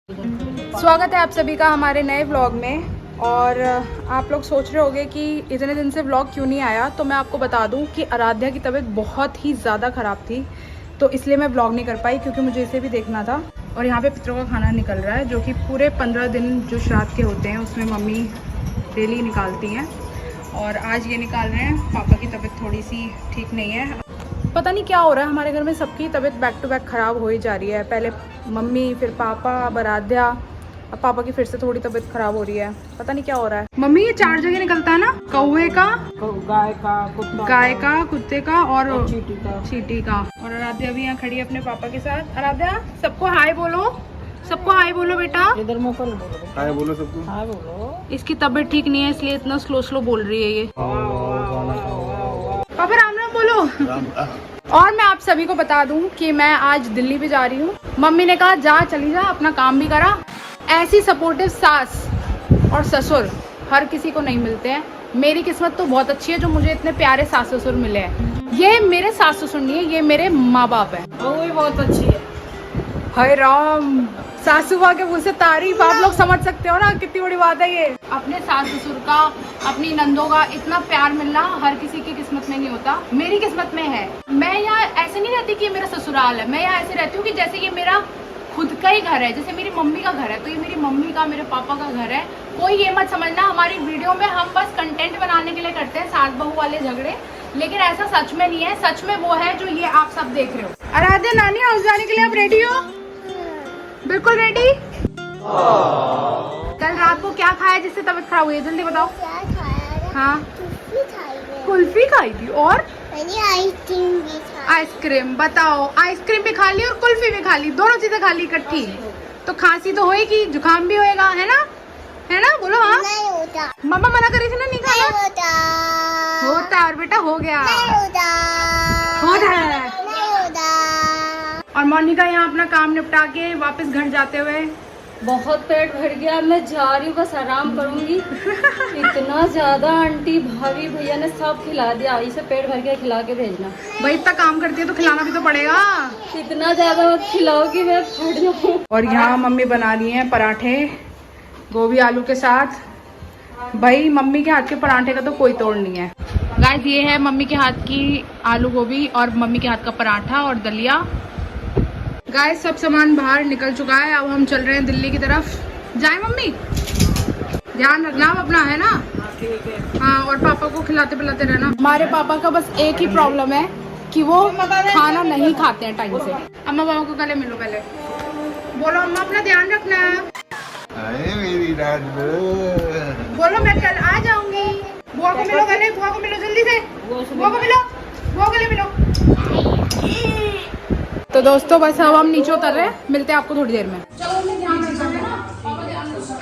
स्वागत है आप सभी का हमारे नए व्लॉग में। और आप लोग सोच रहे होंगे कि इतने दिन से व्लॉग क्यों नहीं आया, तो मैं आपको बता दूं कि आराध्या की तबीयत बहुत ही ज़्यादा ख़राब थी, तो इसलिए मैं व्लॉग नहीं कर पाई, क्योंकि मुझे इसे भी देखना था। और यहाँ पे पितरों का खाना निकल रहा है, जो कि पूरे 15 दिन जो श्राद्ध के होते हैं उसमें मम्मी डेली निकालती हैं, और आज ये निकाल रहे हैं। पापा की तबीयत थोड़ी सी ठीक नहीं है, पता नहीं क्या हो रहा है। हमारे घर में सबकी तबीयत बैक टू बैक ख़राब हो ही जा रही है। पहले मम्मी, फिर पापा, अब आराध्या, अब पापा की फिर से थोड़ी तबीयत खराब हो रही है। पता नहीं क्या हो रहा है। मम्मी ये 4 जगह निकलता है ना, कौवे का, गाय का, कुत्ते का और चींटी का। और आराध्या भी यहाँ खड़ी है अपने पापा के साथ। आराध्या सबको हाय बोलो, सबको हाय बोलो बेटा। इधर मुंह कर बोलो, हाय बोलो सबको। हाय बोलो। इसकी तबीयत ठीक नहीं है, इसलिए इतना स्लो स्लो बोल रही है ये। पापा राम राम बोलो। और मैं आप सभी को बता दूं कि मैं आज दिल्ली भी जा रही हूँ। मम्मी ने कहा जा, चली जा, अपना काम भी करा। ऐसी सपोर्टिव सास और ससुर हर किसी को नहीं मिलते हैं। मेरी किस्मत तो बहुत अच्छी है जो मुझे इतने प्यारे सास ससुर मिले हैं। ये मेरे सास ससुर नहीं है, ये मेरे माँ बाप है। वो भी बहुत अच्छी है। हाय राम, सासू माँ के मुँह से तारीफ, आप लोग समझ सकते हो ना कितनी बड़ी बात है ये। अपने सास ससुर का, अपनी नंदों का इतना प्यार मिलना हर किसी की किस्मत में नहीं होता। मेरी किस्मत में है। मैं यहाँ ऐसे नहीं रहती कि ये मेरा ससुराल है, मैं यहाँ ऐसे रहती हूँ कि जैसे ये मेरा खुद का ही घर है। जैसे मेरी मम्मी का घर है, तो ये मेरी मम्मी का, मेरे पापा का घर है। कोई ये मत समझना हमारी वीडियो में हम बस कंटेंट बनाने के लिए करते हैं सास बहू वाले झगड़े, लेकिन ऐसा सच में नहीं है। सच में वो है जो ये आप सब देख रहे हो। आराध्या नानी हाउस जाने के लिए आप रेडी हो? बिल्कुल रेडी। कल रात को क्या खाया जिससे तबीयत खराब हुई है, जल्दी बताओ। हाँ, कुल्फी खाई थी और आइसक्रीम भी खाई। आइसक्रीम। बताओ, आइसक्रीम भी खा ली और कुल्फी भी खा ली, दोनों चीजें खा ली इकट्ठी, तो खांसी तो होएगी, जुकाम भी होएगा, है ना? है ना? बोलो हाँ। नहीं होता। मम्मा मना करी थी ना नहीं खाना। नहीं होता। होता और बेटा हो गया। नहीं होता। होता है। नहीं होता। और मोनिका यहाँ अपना काम निपटा के वापस घर जाते हुए, बहुत पेट भर गया, मैं जा रही हूँ, बस आराम करूंगी। इतना ज्यादा आंटी भाभी भैया ने सब खिला दिया, इसे पेट भर के खिला के भेजना। भाई इतना काम करती है तो खिलाना भी तो पड़ेगा। इतना ज्यादा मत खिलाओ कि मैं फट जाऊँ। और यहाँ मम्मी बना रही हैं पराठे गोभी आलू के साथ। भाई मम्मी के हाथ के पराठे का तो कोई तोड़ नहीं है। गाइस ये है मम्मी के हाथ की आलू गोभी और मम्मी के हाथ का पराठा और दलिया। गाइस सब सामान बाहर निकल चुका है, अब हम चल रहे हैं दिल्ली की तरफ। जाए मम्मी? ध्यान रखना अपना, है ना? हाँ, और पापा को खिलाते पिलाते रहना। हमारे पापा का बस एक ही प्रॉब्लम है कि वो खाना नहीं खाते हैं टाइम से। अम्मा बाबा को गले मिलो पहले, बोलो अम्मा अपना ध्यान रखना। मेरी बोलो मैं कल आ जाऊंगी। बुआ को मिलो गले, बुआ को मिलो जल्दी से, बुआ को मिलो, बुआ को गले मिलो। तो दोस्तों बस अब हम नीचे उतर रहे हैं, मिलते हैं आपको थोड़ी देर में। चलो मैं ध्यान रखना है ना, पापा ध्यान रखना।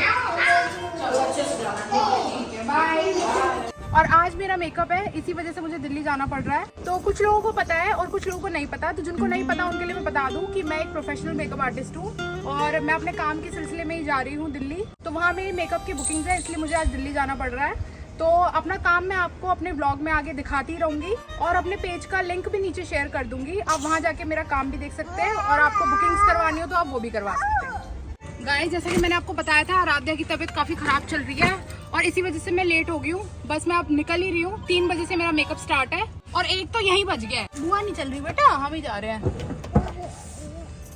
चलो अच्छे से जाना, ठीक है, बाय। और आज मेरा मेकअप है, इसी वजह से मुझे दिल्ली जाना पड़ रहा है। तो कुछ लोगों को पता है और कुछ लोगों को नहीं पता, तो जिनको नहीं पता उनके लिए मैं बता दूं कि मैं एक प्रोफेशनल मेकअप आर्टिस्ट हूँ और मैं अपने काम के सिलसिले में ही जा रही हूँ दिल्ली। तो वहाँ मेरी मेकअप की बुकिंग है, इसलिए मुझे आज दिल्ली जाना पड़ रहा है। तो अपना काम मैं आपको अपने ब्लॉग में आगे दिखाती रहूंगी और अपने पेज का लिंक भी नीचे शेयर कर दूंगी। आप वहाँ जाके मेरा काम भी देख सकते हैं और आपको बुकिंग्स करवानी हो तो आप वो भी करवा सकते हैं। गाइस जैसे कि मैंने आपको बताया था, आराध्या की तबीयत काफ़ी ख़राब चल रही है और इसी वजह से मैं लेट हो गई हूँ। बस मैं अब निकल ही रही हूँ, 3 बजे से मेरा मेकअप स्टार्ट है और 1 तो यहीं बज गया है। बुआ नहीं चल रही बेटा, हम ही जा रहे हैं।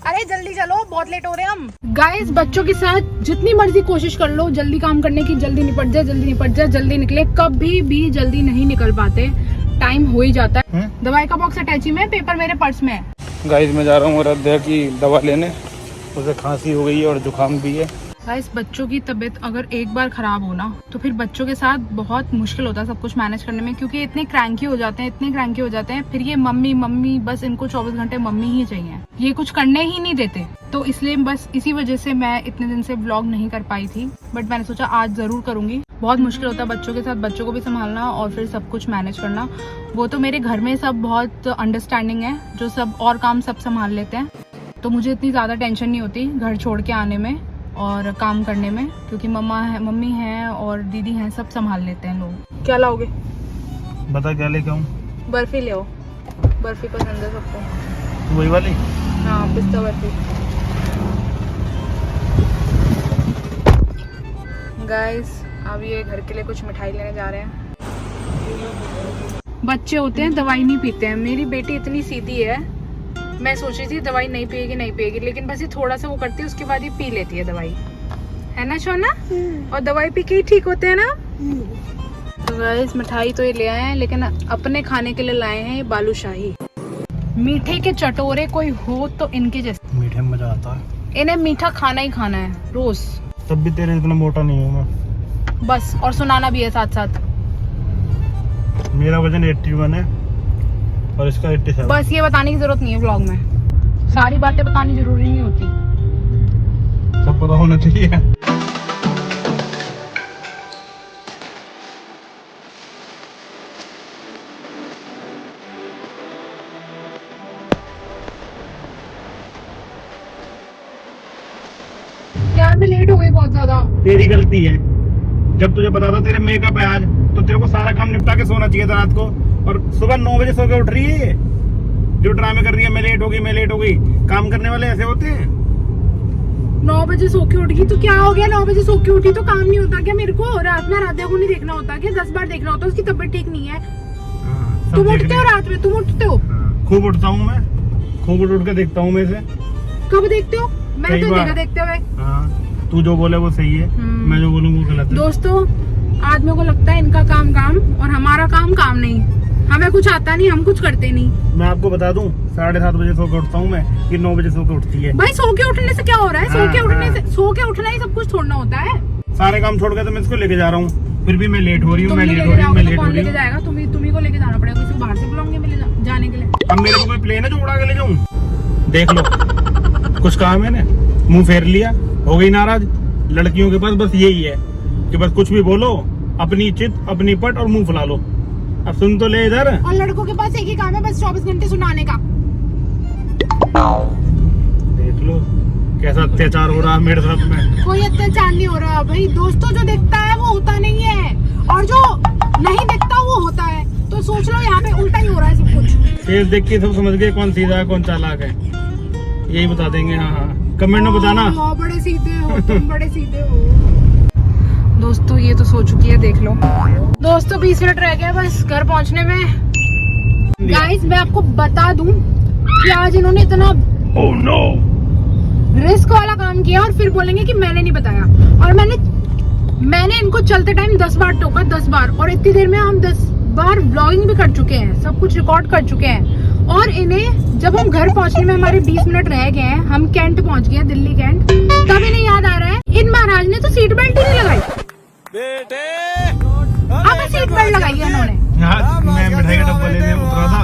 अरे जल्दी चलो, बहुत लेट हो रहे हैं हम। गाइस बच्चों के साथ जितनी मर्जी कोशिश कर लो जल्दी काम करने की, जल्दी निपट जाए, जल्दी निपट जाए, जल्दी निकले, कभी भी जल्दी नहीं निकल पाते, टाइम हो ही जाता है। दवाई का बॉक्स अटैची में, पेपर मेरे पर्स में है। गाइस मैं जा रहा हूँ आराध्या की दवा लेने, उसे खांसी हो गई है और जुकाम भी है। गाइस बच्चों की तबीयत अगर एक बार खराब हो ना, तो फिर बच्चों के साथ बहुत मुश्किल होता है सब कुछ मैनेज करने में, क्योंकि इतने क्रैंकी हो जाते हैं, इतने क्रैंकी हो जाते हैं। फिर ये मम्मी मम्मी, बस इनको 24 घंटे मम्मी ही चाहिए, ये कुछ करने ही नहीं देते। तो इसलिए बस इसी वजह से मैं इतने दिन से व्लॉग नहीं कर पाई थी, बट मैंने सोचा आज जरूर करूंगी। बहुत मुश्किल होता है बच्चों के साथ, बच्चों को भी संभालना और फिर सब कुछ मैनेज करना। वो तो मेरे घर में सब बहुत अंडरस्टैंडिंग है, जो सब और काम सब संभाल लेते हैं, तो मुझे इतनी ज़्यादा टेंशन नहीं होती घर छोड़ के आने में और काम करने में, क्योंकि मम्मी हैं और दीदी हैं, सब संभाल लेते हैं लोग। क्या लाओगे? बता क्या लेके आऊँ? बर्फी ले आओ, बर्फी पसंद है सबको। वही वाली? हाँ पिस्ता बर्फी। गाइस अब ये घर के लिए कुछ मिठाई लेने जा रहे हैं। बच्चे होते हैं दवाई नहीं पीते हैं। मेरी बेटी इतनी सीधी है, मैं सोच रही थी दवाई नहीं पिएगी, लेकिन बस ये थोड़ा सा वो करती है, उसके बाद ये पी लेती है दवाई, है ना सोना? और दवाई पी के ही ठीक होते हैं ना। तो गाइस मिठाई तो ये ले आए हैं, लेकिन अपने खाने के लिए लाए हैं ये बालूशाही। मीठे के चटोरे कोई हो तो इनके जैसे। मीठे में मजा आता है, इन्हें मीठा खाना ही खाना है रोज। तब भी तेरे इतना मोटा नहीं हूँ मैं। बस, और सुनाना भी है साथ साथ। मेरा वजन 81 है और इसका 87। बस ये बताने की जरूरत नहीं है व्लॉग में, सारी बातें बतानी जरूरी नहीं होती, सब पता होना चाहिए। यार मैं लेट हो गई बहुत ज्यादा। तेरी गलती है, जब तुझे पता था तेरे मेकअप है आज, तो तेरे को सारा काम निपटा के सोना चाहिए था रात को, और सुबह 9 बजे सो के उठ रही है। जो ड्रामे कर रही है मैं लेट हो गई। काम करने वाले ऐसे होते हैं। 9 बजे सो के उठ गई तो क्या हो गया? 9 बजे सो के उठी तो काम नहीं होता क्या मेरे को? रात में राधा को नहीं देखना होता क्या? 10 बार देखना होता, उसकी तबीयत ठीक नहीं है। तुम उठते हो रात में? तुम उठते हो? खूब उठता हूँ मैं, खूब उठ के देखता हूँ मैं इसे। कब देखते हो? मैं तो देखा देखते हुए। तू जो बोले वो सही है, मैं जो बोलूँ वो गलत है। दोस्तों आदमियों को लगता है इनका काम और हमारा काम नहीं। हमें कुछ आता नहीं, हम कुछ करते नहीं। मैं आपको बता दूं 7:30 बजे सो के उठता हूँ मैं, कि 9 बजे सो के उठती है। भाई सो के उठने से क्या हो रहा है? सो के उठना ही सब कुछ छोड़ना होता है। सारे काम छोड़ के तो मैं इसको लेके जा रहा हूँ, फिर भी मैं लेट हो रही हूँ। कौन लेके जाएगा? तुम्ही को लेके जाना पड़ेगा, किसी को बाहर से बुलाऊंगे मैं जाने के लिए। अब मेरे को कोई प्लेन है जो उड़ा के ले जाऊँ? देख लो कुछ कहा मैंने, मुंह फेर लिया, हो गई नाराज। लड़कियों के पास बस यही है कि बस कुछ भी बोलो, अपनी चित अपनी पट और मुंह फुला लो। अब सुन तो ले इधर। और लड़कों के पास एक ही काम है, बस 24 घंटे सुनाने का। देख लो कैसा अत्याचार हो रहा है मेरे साथ में। कोई अत्याचार नहीं हो रहा भाई। दोस्तों जो दिखता है वो होता नहीं है, और जो नहीं दिखता वो होता है। तो सोच लो यहाँ पे उल्टा ही हो रहा है सब कुछ। फेस देख के सब समझ गए कौन सीधा है कौन चालाक है, यही बता देंगे। हाँ कमेंट में बताना। बड़े सीधे हो तुम, बड़े सीधे हो। दोस्तों ये तो सो चुकी है, देख लो। दोस्तों 20 मिनट रह गए बस घर पहुंचने में। गाइस मैं आपको बता दूं कि आज इन्होंने इतना रिस्क वाला काम किया, और फिर बोलेंगे कि मैंने नहीं बताया। और मैंने इनको चलते टाइम 10 बार टोका, 10 बार। और इतनी देर में हम 10 बार व्लॉगिंग भी कर चुके हैं, सब कुछ रिकॉर्ड कर चुके हैं। और इन्हें जब हम घर पहुंचने में हमारे 20 मिनट रह गए हैं, हम कैंट पहुंच गए, दिल्ली कैंट, तब इन्हें याद आ रहा है इन महाराज ने तो सीट बेल्ट ही नहीं लगाई। अब सीट बेल्ट लगाई है इन्होंने। मैं मिठाई का डब्बा लेने उतरा था,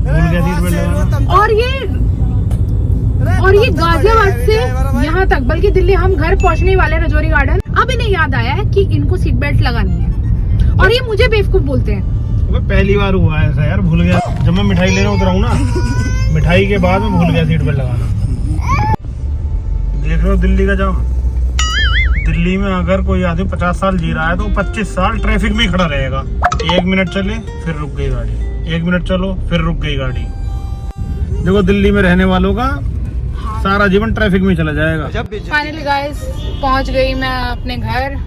भूल गया सीट बेल्ट लगाना। और ये गाजियाबाद से यहाँ तक, बल्कि दिल्ली हम घर पहुँचने वाले रजौरी गार्डन, अब इन्हें याद आया है कि इनको सीट बेल्ट लगानी है। और ये मुझे बेवकूफ बोलते हैं। पहली बार हुआ ऐसा यार, भूल गया। जब मैं मिठाई लेने उतरा हूँ ना, मिठाई के बाद मैं भूल गया सीट बेल्ट लगाना। देख लो दिल्ली का जाम। दिल्ली में अगर कोई आदमी 50 साल जी रहा है तो 25 साल ट्रैफिक में खड़ा रहेगा। 1 मिनट चले फिर रुक गई गाड़ी, 1 मिनट चलो फिर रुक गई गाड़ी। देखो दिल्ली में रहने वालों का सारा जीवन ट्रैफिक में चला जाएगा। फाइनली गाइस पहुंच गई मैं अपने घर।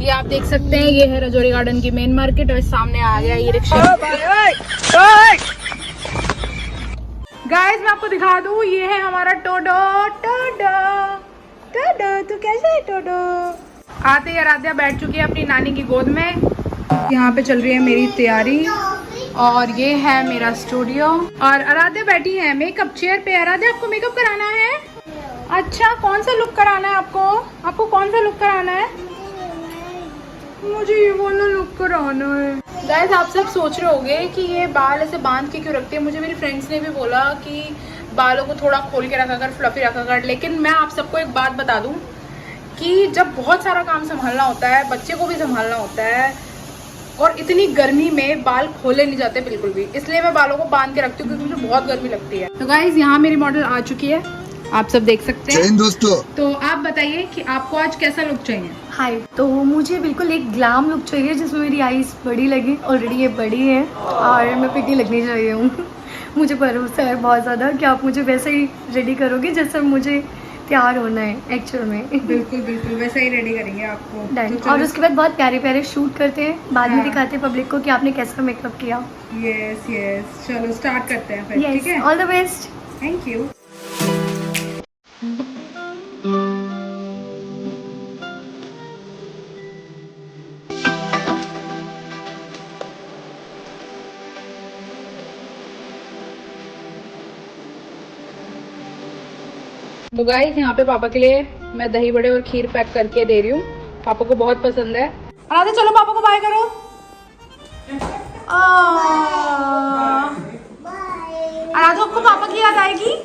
ये आप देख सकते हैं, ये है रजौरी गार्डन की मेन मार्केट, और सामने आ गया ये रिक्शा। गाइस मैं आपको दिखा दूं, ये है हमारा टोडो। तू कैसे है टोडो? आते ही आराध्या बैठ चुकी है अपनी नानी की गोद में। यहाँ पे चल रही है मेरी तैयारी, और ये है मेरा स्टूडियो, और आराध्या बैठी है मेकअप चेयर पे। आराध्या आपको मेकअप कराना है? अच्छा कौन सा लुक कराना है आपको कौन सा लुक कराना है? मुझे ये वाला लुक कराना है। गाइस आप सब सोच रहे होंगे कि ये बाल ऐसे बांध के क्यों रखते हैं। मुझे मेरी फ्रेंड्स ने भी बोला कि बालों को थोड़ा खोल के रखा कर, फ्लफी रखा कर। लेकिन मैं आप सबको एक बात बता दूं कि जब बहुत सारा काम संभालना होता है, बच्चे को भी संभालना होता है, और इतनी गर्मी में बाल खोले नहीं जाते बिल्कुल भी, इसलिए मैं बालों को बांध के रखती हूँ क्योंकि मुझे बहुत गर्मी लगती है। तो गाइस यहाँ मेरी मॉडल आ चुकी है, आप सब देख सकते हैं दोस्तों। तो आप बताइए कि आपको आज कैसा लुक चाहिए? हाय, तो मुझे बिल्कुल एक ग्लैम लुक चाहिए जिसमें मेरी आईज बड़ी लगे। ऑलरेडी ये बड़ी है और मैं पिटी लगनी चाहिए हूँ। मुझे भरोसा है बहुत ज़्यादा कि आप मुझे वैसे ही रेडी करोगे जैसे मुझे तैयार होना है एक्चुअल में। बिल्कुल बिल्कुल वैसा ही रेडी करेंगे आपको। डन। तो और उसके बाद बहुत प्यारे प्यारे शूट करते हैं, बाद में हाँ। दिखाते हैं पब्लिक को कि आपने कैसा मेकअप किया। यस यस, चलो स्टार्ट करते हैं फिर, ठीक यस, है? All the best. Thank you. तो गाइस यहाँ पे पापा के लिए मैं दही बड़े और खीर पैक करके दे रही हूँ, पापा को बहुत पसंद है। आराध्या चलो पापा को बाय करो। आराध्या आपको पापा की याद आएगी?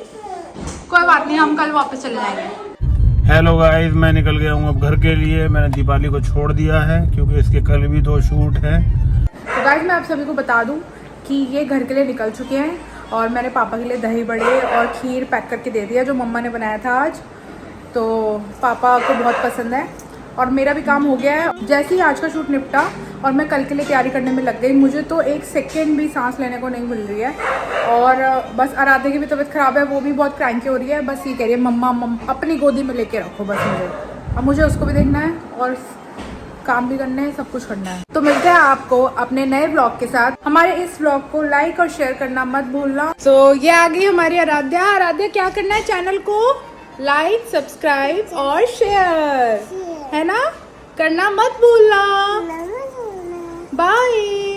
कोई बात नहीं, हम कल वापस चले जाएंगे। हेलो गाइस, मैं निकल गया हूँ अब घर के लिए। मैंने दीपाली को छोड़ दिया है क्योंकि इसके कल भी 2 शूट हैं। तो गाइस मैं आप सभी को बता दूं कि ये घर के लिए निकल चुके हैं और मैंने पापा के लिए दही बड़े और खीर पैक करके दे दिया जो मम्मा ने बनाया था आज। तो पापा को बहुत पसंद है और मेरा भी काम हो गया है। जैसे ही आज का शूट निपटा और मैं कल के लिए तैयारी करने में लग गई, मुझे तो 1 सेकेंड भी सांस लेने को नहीं मिल रही है। और बस आराध्या की भी तबीयत ख़राब है, वो भी बहुत क्रैंकी हो रही है। बस ये कह रही है मम्मा अपनी गोदी में लेके रखो बस मुझे। अब मुझे उसको भी देखना है और काम भी करना है, सब कुछ करना है। तो मिलते हैं आपको अपने नए ब्लॉग के साथ। हमारे इस ब्लॉग को लाइक और शेयर करना मत भूलना। तो ये आ गई हमारी आराध्या। आराध्या क्या करना है? चैनल को लाइक, सब्सक्राइब और शेयर, है ना? करना मत भूलना। बाय।